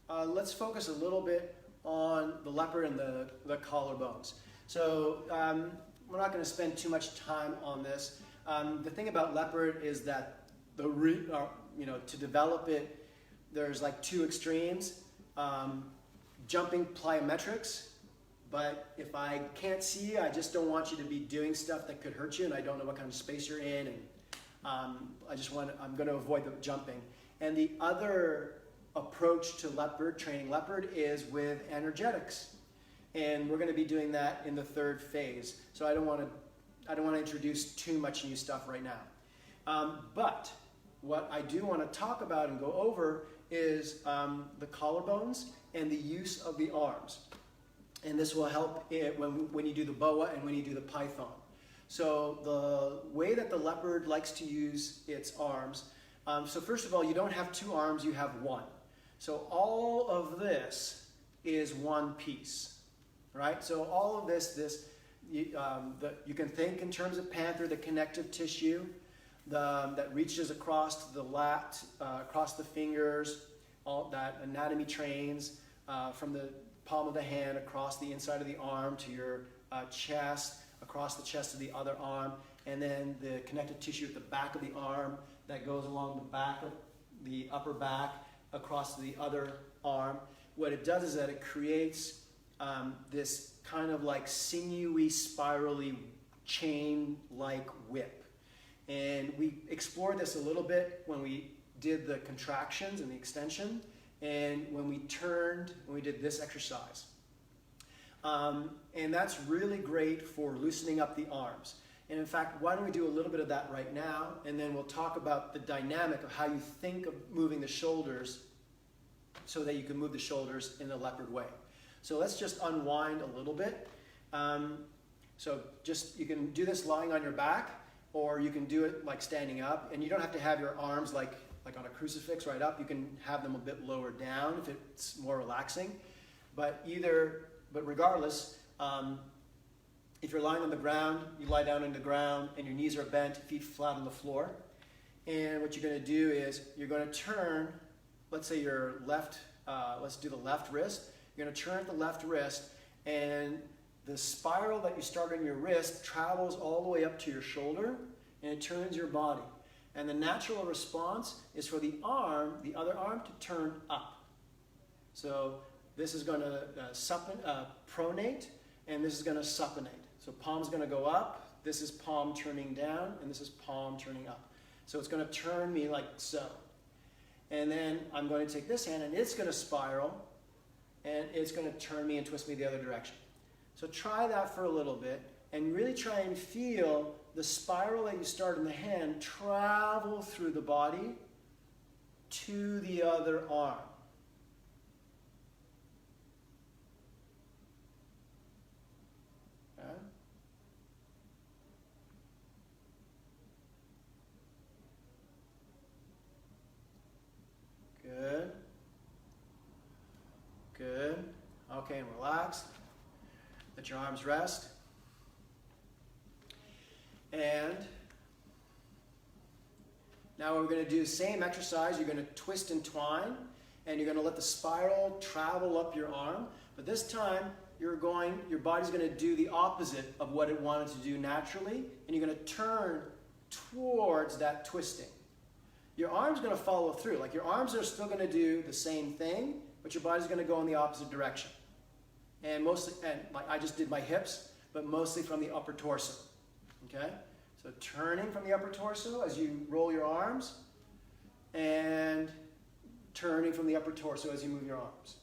let's focus a little bit on the leopard and the collarbones. So we're not going to spend too much time on this. The thing about leopard is that to develop it, there's like two extremes. Jumping plyometrics, but if I can't see you, I just don't want you to be doing stuff that could hurt you, and I don't know what kind of space you're in, and I'm going to avoid the jumping. And the other approach to training leopard is with energetics, and we're going to be doing that in the third phase. So I don't want to introduce too much new stuff right now. But what I do want to talk about and go over is the collarbones and the use of the arms. And this will help when you do the boa and when you do the python. So the way that the leopard likes to use its arms, so first of all, you don't have two arms, you have one. So all of this is one piece, right? So all of this You can think in terms of Panther, the connective tissue that reaches across the lat, across the fingers, all that anatomy trains from the palm of the hand across the inside of the arm to your chest, across the chest to the other arm, and then the connective tissue at the back of the arm that goes along the back of the upper back across to the other arm. What it does is that it creates this kind of like sinewy, spirally, chain-like whip. And we explored this a little bit when we did the contractions and the extension, and when we did this exercise. And that's really great for loosening up the arms. And in fact, why don't we do a little bit of that right now, and then we'll talk about the dynamic of how you think of moving the shoulders so that you can move the shoulders in a leopard way. So let's just unwind a little bit. So you can do this lying on your back, or you can do it like standing up, and you don't have to have your arms like on a crucifix right up. You can have them a bit lower down if it's more relaxing. But regardless, if you're lying on the ground, you lie down on the ground and your knees are bent, feet flat on the floor. And what you're going to do is you're going to turn, let's say your left, let's do the left wrist. You're going to turn the left wrist, and the spiral that you start on your wrist travels all the way up to your shoulder, and it turns your body. And the natural response is for the other arm to turn up. So this is going to pronate, and this is going to supinate. So palm's going to go up, this is palm turning down, and this is palm turning up. So it's going to turn me like so. And then I'm going to take this hand, and it's going to spiral, and it's going to turn me and twist me the other direction. So try that for a little bit, and really try and feel the spiral that you start in the hand travel through the body to the other arm. Okay? Good. Good. Okay, and relax. Let your arms rest. And now we're going to do the same exercise. You're going to twist and twine, and you're going to let the spiral travel up your arm. But this time, your body's going to do the opposite of what it wanted to do naturally, and you're going to turn towards that twisting. Your arm's going to follow through. Like your arms are still going to do the same thing, but your body's going to go in the opposite direction. And like I just did my hips, but mostly from the upper torso. Okay? So turning from the upper torso as you roll your arms, and turning from the upper torso as you move your arms.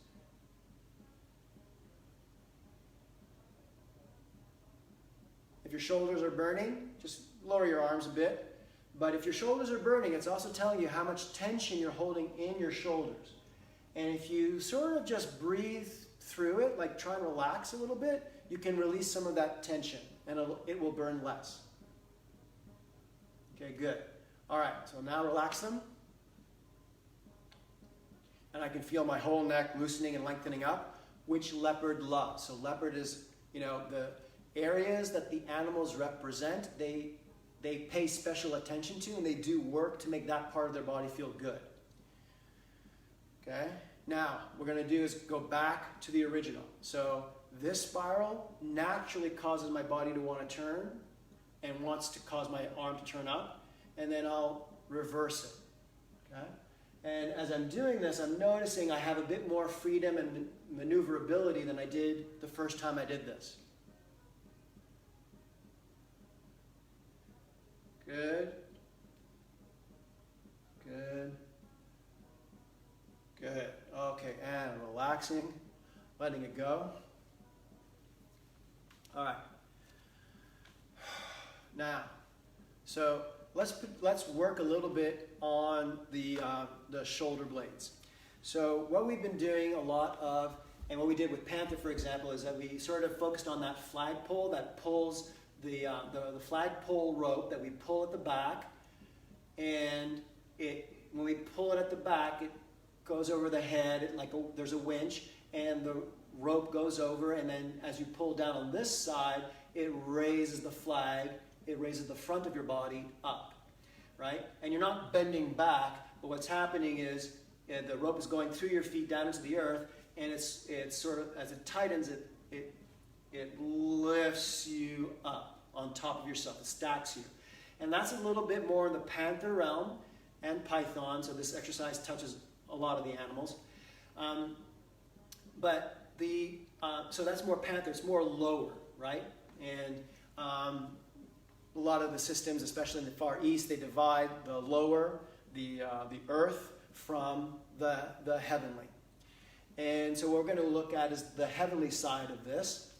If your shoulders are burning, just lower your arms a bit. But if your shoulders are burning, it's also telling you how much tension you're holding in your shoulders. And if you sort of just breathe through it, like try and relax a little bit, you can release some of that tension, and it will burn less. Okay, good. All right, so now relax them. And I can feel my whole neck loosening and lengthening up, which leopard loves. So leopard is, the areas that the animals represent, they pay special attention to, and they do work to make that part of their body feel good. Okay? Now, what we're going to do is go back to the original. So this spiral naturally causes my body to want to turn and wants to cause my arm to turn up, and then I'll reverse it. Okay? And as I'm doing this, I'm noticing I have a bit more freedom and maneuverability than I did the first time I did this. Good. Good. Good. Okay, and relaxing, letting it go. All right. Now, so let's work a little bit on the shoulder blades. So what we've been doing a lot of, and what we did with Panther, for example, is that we sort of focused on that flagpole that pulls the flagpole rope that we pull at the back, and when we pull it at the back, it goes over the head there's a winch, and the rope goes over, and then as you pull down on this side, it raises the flag, it raises the front of your body up, right? And you're not bending back, but what's happening is the rope is going through your feet down into the earth, and it's sort of, as it tightens, it lifts you up on top of yourself. It stacks you. And that's a little bit more in the panther realm and python, so this exercise touches a lot of the animals. So that's more panther, it's more lower, right? And a lot of the systems, especially in the Far East, they divide the lower, the earth, from the heavenly. And so what we're going to look at is the heavenly side of this.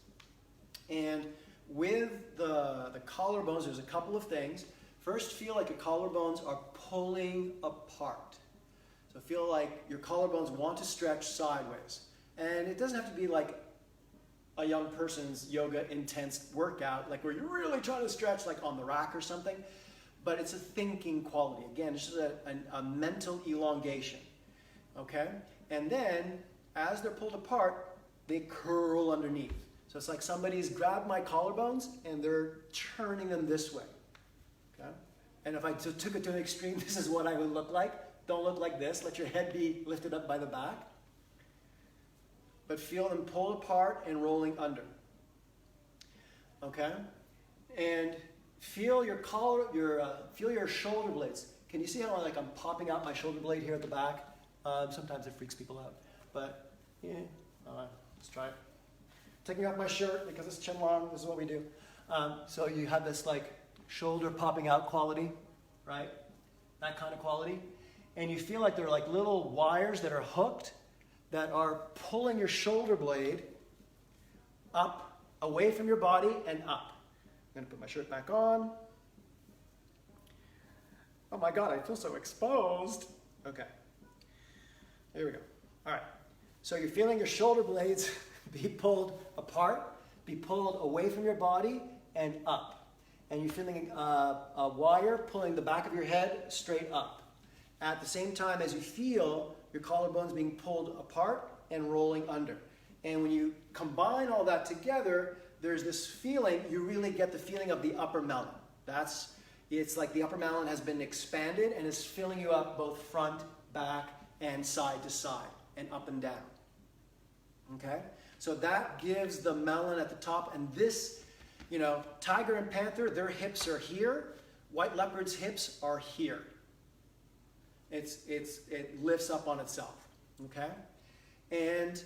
And with the collarbones, there's a couple of things. First, feel like your collarbones are pulling apart. So feel like your collarbones want to stretch sideways. And it doesn't have to be like a young person's yoga intense workout, like where you're really trying to stretch like on the rack or something, but it's a thinking quality. Again, it's just a mental elongation, okay? And then, as they're pulled apart, they curl underneath. So it's like somebody's grabbed my collarbones and they're turning them this way, okay? And if I took it to an extreme, this is what I would look like. Don't look like this. Let your head be lifted up by the back. But feel them pull apart and rolling under. Okay? And feel your feel your shoulder blades. Can you see how like I'm popping out my shoulder blade here at the back? Sometimes it freaks people out. But yeah, let's try it. Taking off my shirt because it's chin long. This is what we do. So you have this like shoulder popping out quality, right? That kind of quality. And you feel like there are like little wires that are hooked that are pulling your shoulder blade up, away from your body and up. I'm going to put my shirt back on. Oh my God, I feel so exposed. Okay. There we go. All right. So you're feeling your shoulder blades be pulled apart, be pulled away from your body and up. And you're feeling a wire pulling the back of your head straight up. At the same time as you feel your collarbones being pulled apart and rolling under. And when you combine all that together, there's this feeling, you really get the feeling of the upper melon. It's like the upper melon has been expanded and is filling you up both front, back, and side to side, and up and down. Okay? So that gives the melon at the top, and this, tiger and panther, their hips are here. White leopard's hips are here. It lifts up on itself, okay? And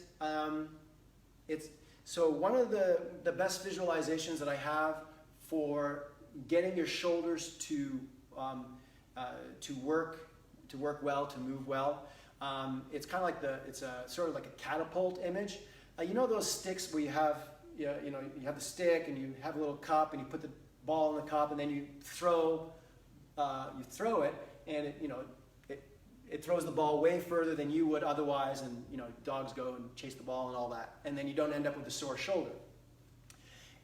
so one of the best visualizations that I have for getting your shoulders to work well, to move well, it's kind of like it's sort of like a catapult image. You know those sticks where you have you have the stick and you have a little cup and you put the ball in the cup and then you throw it and it throws the ball way further than you would otherwise, and dogs go and chase the ball and all that, and then you don't end up with a sore shoulder.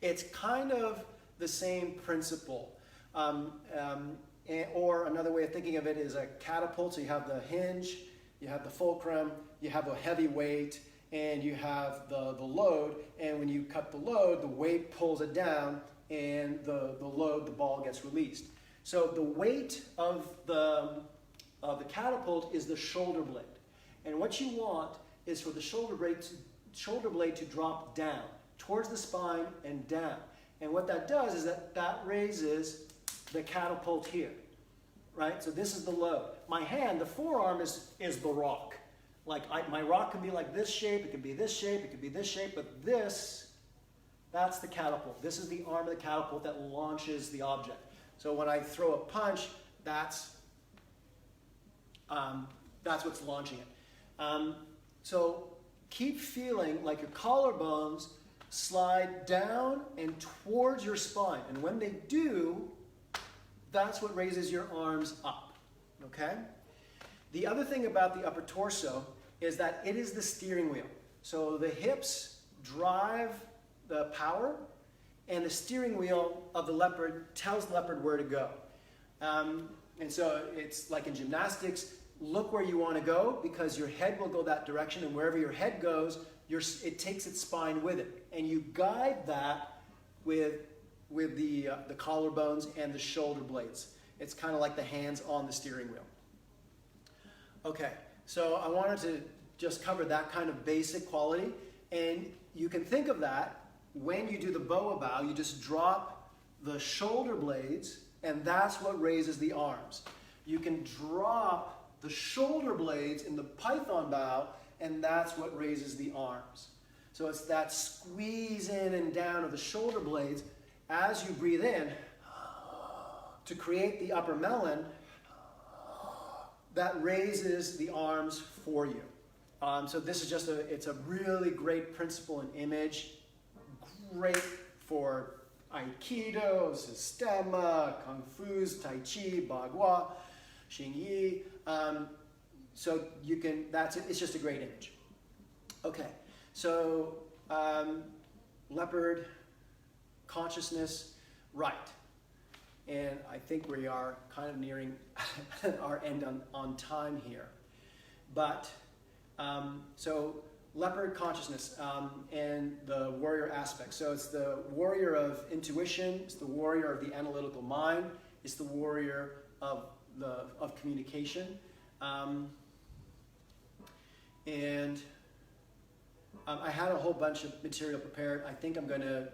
It's kind of the same principle. Or another way of thinking of it is a catapult. So you have the hinge, you have the fulcrum, you have a heavy weight, and you have the load. And when you cut the load, the weight pulls it down, and the ball gets released. So the weight of the catapult is the shoulder blade. And what you want is for the shoulder blade to drop down towards the spine and down. And what that does is that raises the catapult here, right? So this is the load. My hand, the forearm is the rock. My rock can be like this shape, it can be this shape, it can be this shape, but that's the catapult. This is the arm of the catapult that launches the object. So when I throw a punch, that's what's launching it. So keep feeling like your collarbones slide down and towards your spine. And when they do, that's what raises your arms up, okay? The other thing about the upper torso is that it is the steering wheel. So the hips drive the power, and the steering wheel of the leopard tells the leopard where to go. And so it's like in gymnastics, look where you want to go because your head will go that direction, and wherever your head goes, it takes its spine with it. And you guide that with with the collarbones and the shoulder blades. It's kind of like the hands on the steering wheel. Okay, so I wanted to just cover that kind of basic quality, and you can think of that when you do the boa bow. You just drop the shoulder blades, and that's what raises the arms. You can drop the shoulder blades in the python bow, and that's what raises the arms. So it's that squeeze in and down of the shoulder blades as you breathe in to create the upper melon that raises the arms for you. So this is just it's a really great principle and image, great for Aikido, Sistema, Kung Fu's, Tai Chi, Bagua, Xing Yi. So you can, it's just a great image. Okay, so leopard, consciousness, right. And I think we are kind of nearing our end on time here. But, so leopard consciousness and the warrior aspect. So it's the warrior of intuition, it's the warrior of the analytical mind, it's the warrior of communication. I had a whole bunch of material prepared. I think I'm going to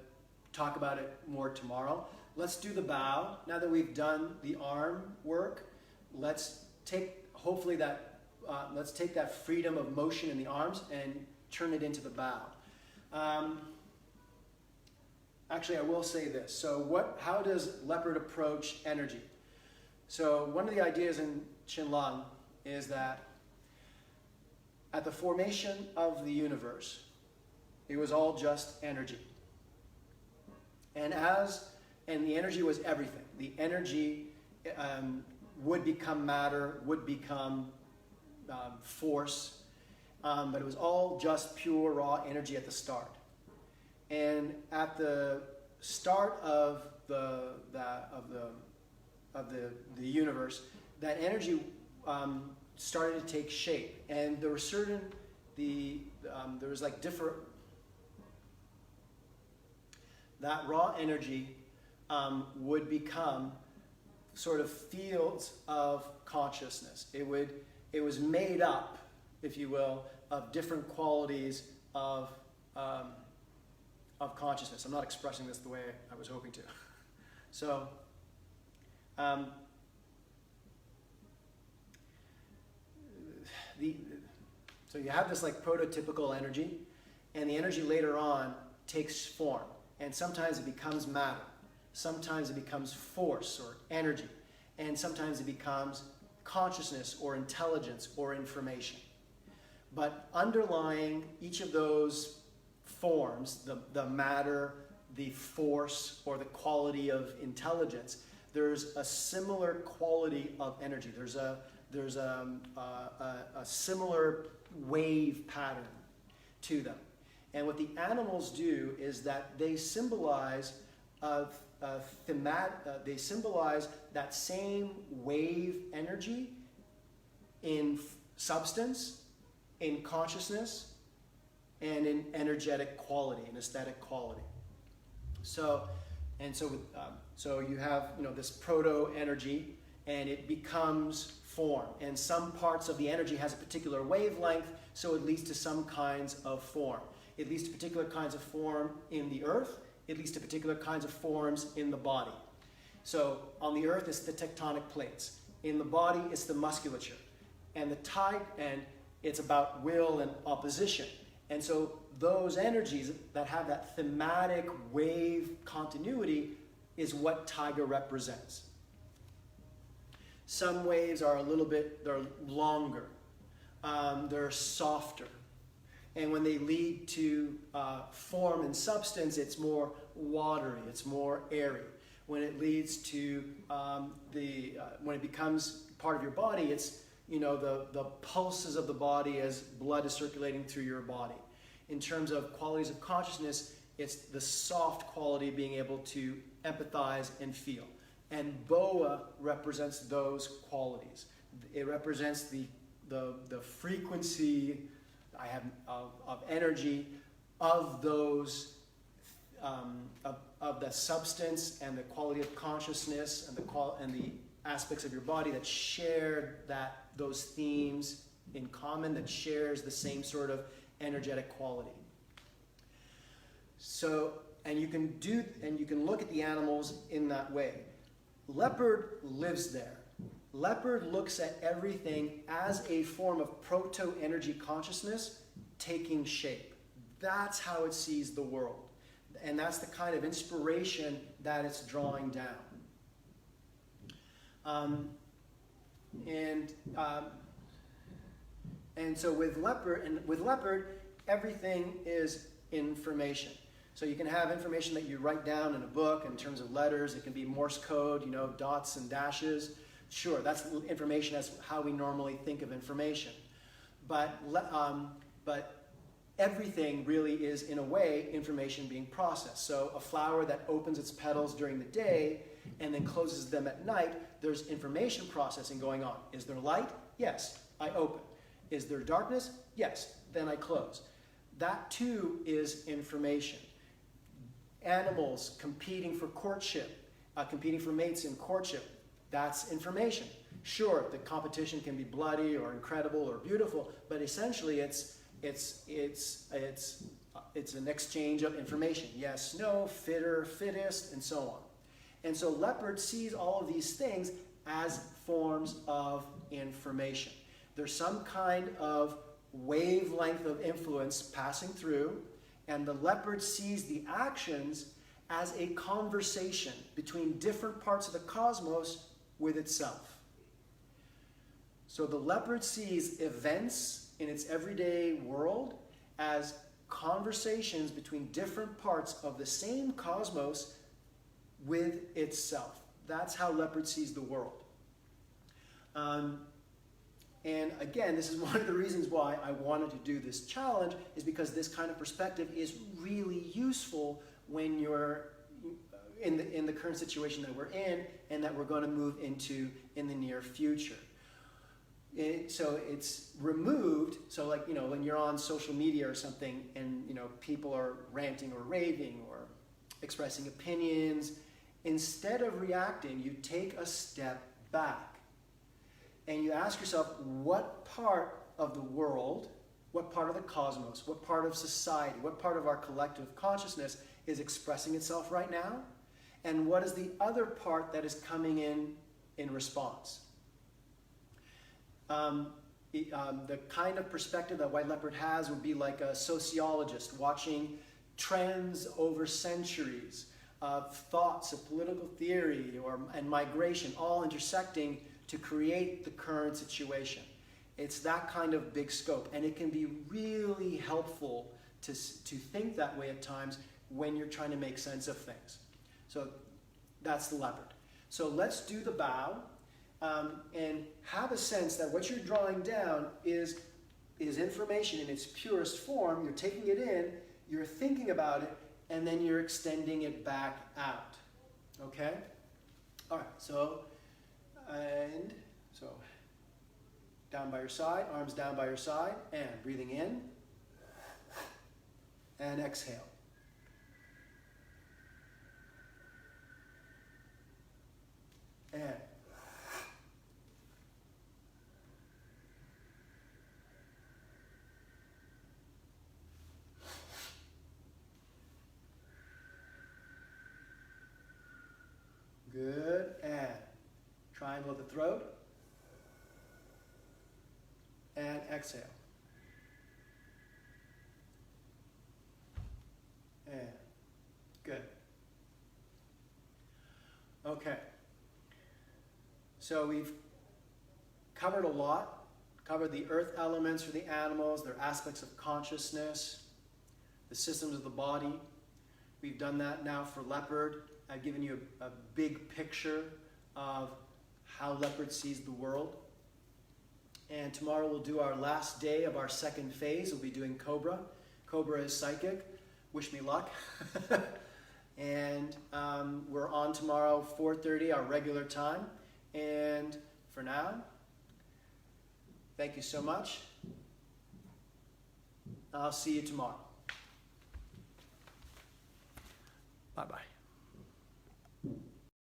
talk about it more tomorrow. Let's do the bow. Now that we've done the arm work, let's take let's take that freedom of motion in the arms and turn it into the bow. Actually, I will say this. So how does leopard approach energy? So one of the ideas in Qinlang is that at the formation of the universe, it was all just energy. And the energy was everything. The energy would become matter, would become force, but it was all just pure raw energy at the start. And at the start of the universe, that energy started to take shape, and there were there was like different. That raw energy would become sort of fields of consciousness. It was made up, if you will, of different qualities of consciousness. I'm not expressing this the way I was hoping to. So, so you have this like prototypical energy, and the energy later on takes form. And sometimes it becomes matter. Sometimes it becomes force or energy. And sometimes it becomes consciousness or intelligence or information. But underlying each of those forms, the matter, the force, or the quality of intelligence, there's a similar quality of energy. There's a similar wave pattern to them. And what the animals do is that they symbolize they symbolize that same wave energy in substance, in consciousness, and in energetic quality, in aesthetic quality. So you have this proto energy, and it becomes form. And some parts of the energy has a particular wavelength, so it leads to some kinds of form. It leads to particular kinds of form in the earth. It leads to particular kinds of forms in the body. So on the earth, it's the tectonic plates. In the body, it's the musculature. And it's about will and opposition. And so those energies that have that thematic wave continuity is what Taiga represents. Some waves are they're longer. They're softer. And when they lead to form and substance, it's more watery, it's more airy. When it leads to when it becomes part of your body, it's the pulses of the body as blood is circulating through your body. In terms of qualities of consciousness, it's the soft quality of being able to empathize and feel. And Boa represents those qualities. It represents the frequency of energy of those of the substance and the quality of consciousness and the aspects of your body that share those themes in common, that shares the same sort of energetic quality. So, and you can look at the animals in that way. Leopard lives there. Leopard looks at everything as a form of proto-energy consciousness taking shape. That's how it sees the world. And that's the kind of inspiration that it's drawing down. And so with leopard, everything is information. So you can have information that you write down in a book in terms of letters. It can be Morse code, dots and dashes. Sure, that's information. That's how we normally think of information. But everything really is, in a way, information being processed. So a flower that opens its petals during the day and then closes them at night, there's information processing going on. Is there light? Yes, I open. Is there darkness? Yes, then I close. That too is information. Animals competing for courtship, competing for mates in courtship, that's information. Sure, the competition can be bloody or incredible or beautiful, but essentially it's an exchange of information. Yes, no, fitter, fittest, and so on. And so leopard sees all of these things as forms of information. There's some kind of wavelength of influence passing through, and the leopard sees the actions as a conversation between different parts of the cosmos with itself. So the leopard sees events in its everyday world as conversations between different parts of the same cosmos with itself. That's how leopard sees the world. And again, this is one of the reasons why I wanted to do this challenge, is because this kind of perspective is really useful when you're in the current situation that we're in and that we're going to move into in the near future. So it's removed. So like, when you're on social media or something and, people are ranting or raving or expressing opinions, instead of reacting, you take a step back and you ask yourself, what part of the world, what part of the cosmos, what part of society, what part of our collective consciousness is expressing itself right now? And what is the other part that is coming in response? The kind of perspective that white leopard has would be like a sociologist watching trends over centuries of thoughts of political theory and migration all intersecting to create the current situation. It's that kind of big scope, and it can be really helpful to think that way at times when you're trying to make sense of things. So that's the leopard. So let's do the bow. And have a sense that what you're drawing down is information in its purest form. You're taking it in, you're thinking about it, and then you're extending it back out. Okay? All right, so down by your side, arms down by your side, and breathing in, and exhale. And good. And triangle at the throat. And exhale. And good. Okay. So we've covered a lot. Covered the earth elements for the animals, their aspects of consciousness, the systems of the body. We've done that now for leopard. I've given you a big picture of how leopard sees the world. And tomorrow we'll do our last day of our second phase. We'll be doing Cobra. Cobra is psychic. Wish me luck. And we're on tomorrow, 4:30, our regular time. And for now, thank you so much. I'll see you tomorrow. Bye-bye.